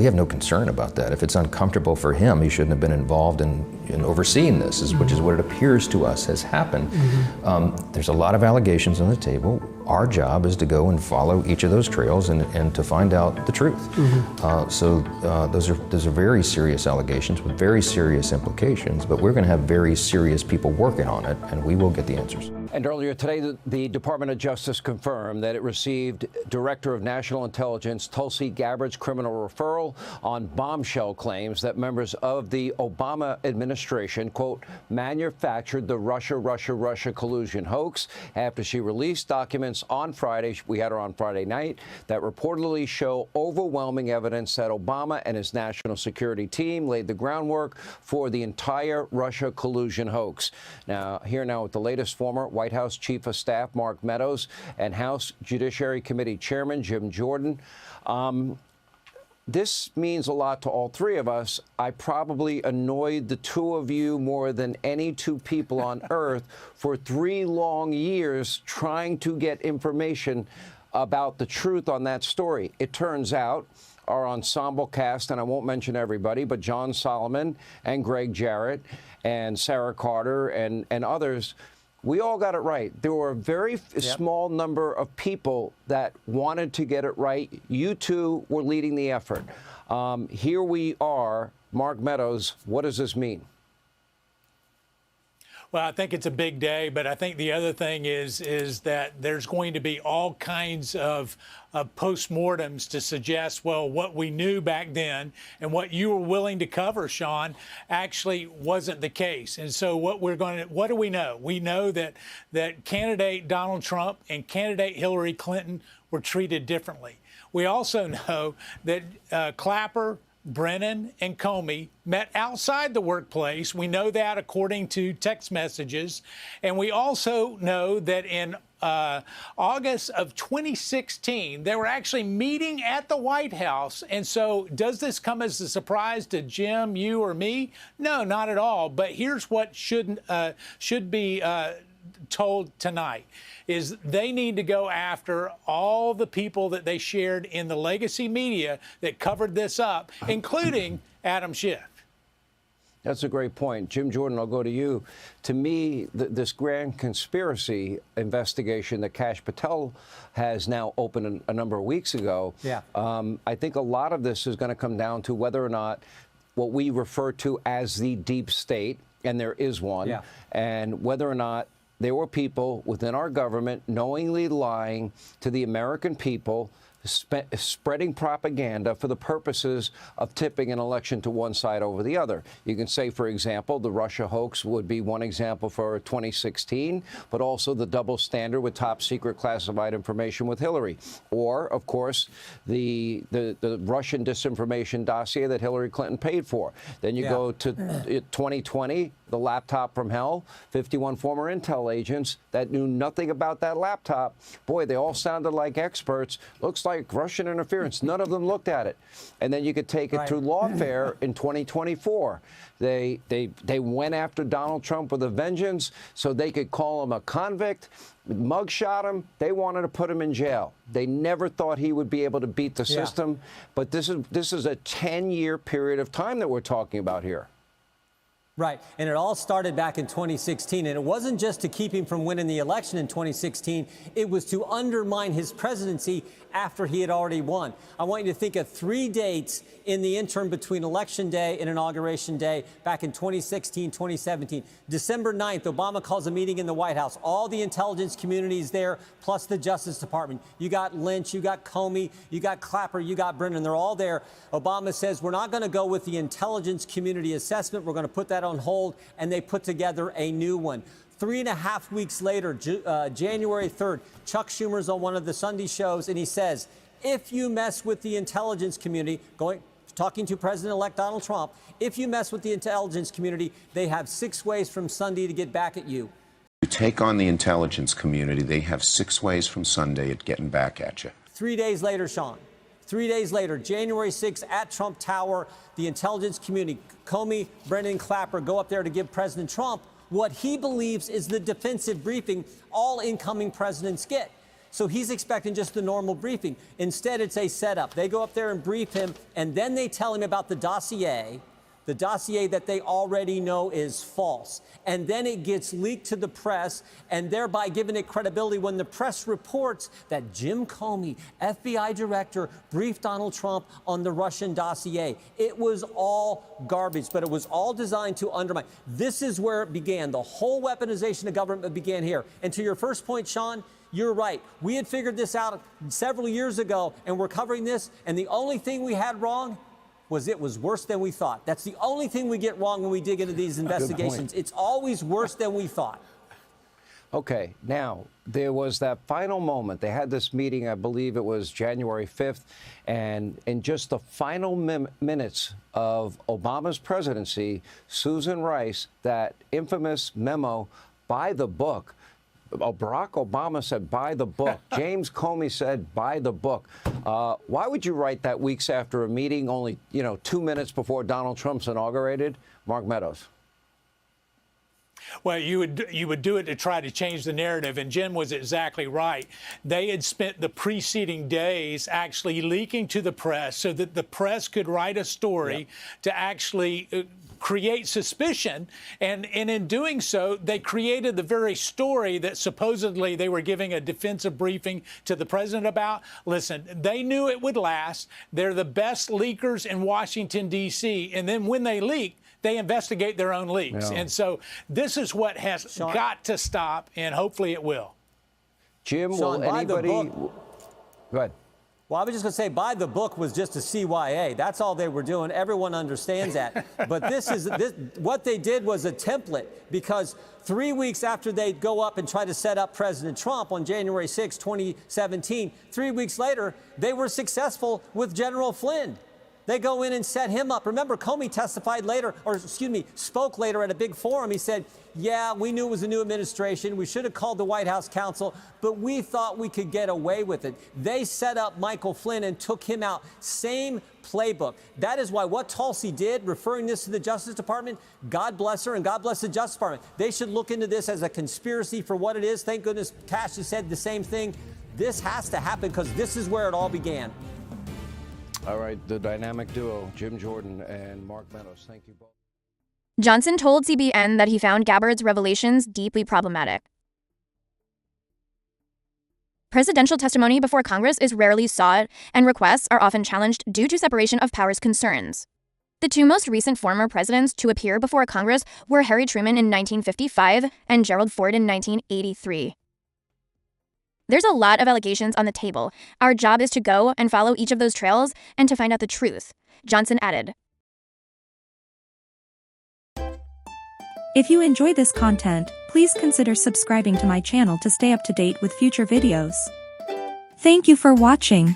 have no concern about that. If it's uncomfortable for him, he shouldn't have been involved in overseeing this, which is what it appears to us has happened. There's a lot of allegations on the table. Our job is to go and follow each of those trails and to find out the truth. So those are very serious allegations with very serious implications, but we're going to have very serious people working on it, and we will get the answers. And earlier today, the Department of Justice confirmed that it received Director of National Intelligence Tulsi Gabbard's criminal referral on bombshell claims that members of the Obama administration, quote, manufactured the Russia collusion hoax after she released documents on Friday. We had her on Friday night that reportedly show overwhelming evidence that Obama and his national security team laid the groundwork for the entire Russia collusion hoax. Now, here now with the latest, former White House Chief of Staff Mark Meadows and House Judiciary Committee Chairman Jim Jordan. This means a lot to all three of us. I probably annoyed the two of you more than any two people on earth for 3 long years trying to get information about the truth on that story. It turns out our ensemble cast, and I won't mention everybody, but John Solomon and Greg Jarrett and Sarah Carter and others, we all got it right. There were a very small number of people that wanted to get it right. You two were leading the effort. Here we are. Mark Meadows, what does this mean? Well, I think it's a big day, but I think the other thing is that there's going to be all kinds of postmortems to suggest, well, what we knew back then and what you were willing to cover, Sean, actually wasn't the case. And so what do we know? We know that candidate Donald Trump and candidate Hillary Clinton were treated differently. We also know that Clapper, Brennan, and Comey met outside the workplace. We know that according to text messages. And we also know that in August of 2016, they were actually meeting at the White House. And so does this come as a surprise to Jim, you, or me? No, not at all. But here's what should be told tonight is they need to go after all the people that they shared in the legacy media that covered this up, including Adam Schiff. That's a great point. Jim Jordan, I'll go to you. To me, this grand conspiracy investigation that Kash Patel has now opened a number of weeks ago, I think a lot of this is going to come down to whether or not what we refer to as the deep state, and there is one, and whether or not there were people within our government knowingly lying to the American people, spreading propaganda for the purposes of tipping an election to one side over the other. You can say, for example, the Russia hoax would be one example for 2016, but also the double standard with top secret classified information with Hillary. Or, of course, the Russian disinformation dossier that Hillary Clinton paid for. Then you go to 2020, the laptop from hell, 51 former intel agents that knew nothing about that laptop. Boy, they all sounded like experts. Looks like Russian interference. None of them looked at it. And then you could take it through lawfare in 2024. They went after Donald Trump with a vengeance so they could call him a convict, mugshot him. They wanted to put him in jail. They never thought he would be able to beat the system. But this is a 10-year period of time that we're talking about here. Right. And it all started back in 2016. And it wasn't just to keep him from winning the election in 2016. It was to undermine his presidency after he had already won. I want you to think of 3 dates in the interim between Election Day and Inauguration Day back in 2016, 2017. December 9th, Obama calls a meeting in the White House. All the intelligence community is there, plus the Justice Department. You got Lynch, you got Comey, you got Clapper, you got Brennan. They're all there. Obama says, we're not going to go with the intelligence community assessment. We're going to put that on hold. And they put together a new one. 3.5 weeks later, January 3rd, Chuck Schumer's on one of the Sunday shows, and he says, if you mess with the intelligence community, talking to President-elect Donald Trump, if you mess with the intelligence community, they have 6 ways from Sunday to get back at you. You take on the intelligence community, they have 6 ways from Sunday at getting back at you. 3 days later, Sean. 3 days later, January 6th at Trump Tower, the intelligence community, Comey, Brennan, Clapper, go up there to give President Trump what he believes is the defensive briefing all incoming presidents get. So he's expecting just the normal briefing. Instead, it's a setup. They go up there and brief him, and then they tell him about the dossier that they already know is false. And then it gets leaked to the press, and thereby giving it credibility when the press reports that Jim Comey, FBI director, briefed Donald Trump on the Russian dossier. It was all garbage, but it was all designed to undermine. This is where it began. The whole weaponization of government began here. And to your first point, Sean, you're right. We had figured this out several years ago, and we're covering this, and the only thing we had wrong was it was worse than we thought. That's the only thing we get wrong when we dig into these investigations. It's always worse than we thought. Okay, now, there was that final moment. They had this meeting, I believe it was January 5th, and in just the final minutes of Obama's presidency, Susan Rice, that infamous memo by the book, Barack Obama said, by the book. James Comey said, by the book. Why would you write that weeks after a meeting, only, 2 minutes before Donald Trump's inaugurated? Mark Meadows. Well, you would do it to try to change the narrative, and Jim was exactly right. They had spent the preceding days actually leaking to the press so that the press could write a story to actually create suspicion, and in doing so, they created the very story that supposedly they were giving a defensive briefing to the president about. Listen, they knew it would last. They're the best leakers in Washington, D.C., and then when they leak, they investigate their own leaks. Yeah. And so this is what has got to stop, and hopefully it will. Jim, Sean, will anybody... Go ahead. Well, I was just going to say, by the book was just a CYA. That's all they were doing. Everyone understands that. But what they did was a template, because 3 weeks after they go up and try to set up President Trump on January 6, 2017, 3 weeks later, they were successful with General Flynn. They go in and set him up. Remember, Comey testified later, spoke later at a big forum. He said, yeah, we knew it was a new administration. We should have called the White House counsel, but we thought we could get away with it. They set up Michael Flynn and took him out. Same playbook. That is why what Tulsi did, referring this to the Justice Department, God bless her and God bless the Justice Department. They should look into this as a conspiracy for what it is. Thank goodness Cash has said the same thing. This has to happen because this is where it all began. All right, the dynamic duo, Jim Jordan and Mark Meadows. Thank you both. Johnson told CBN that he found Gabbard's revelations deeply problematic. Presidential testimony before Congress is rarely sought, and requests are often challenged due to separation of powers concerns. The two most recent former presidents to appear before Congress were Harry Truman in 1955 and Gerald Ford in 1983. There's a lot of allegations on the table. Our job is to go and follow each of those trails and to find out the truth, Johnson added. If you enjoy this content, please consider subscribing to my channel to stay up to date with future videos. Thank you for watching.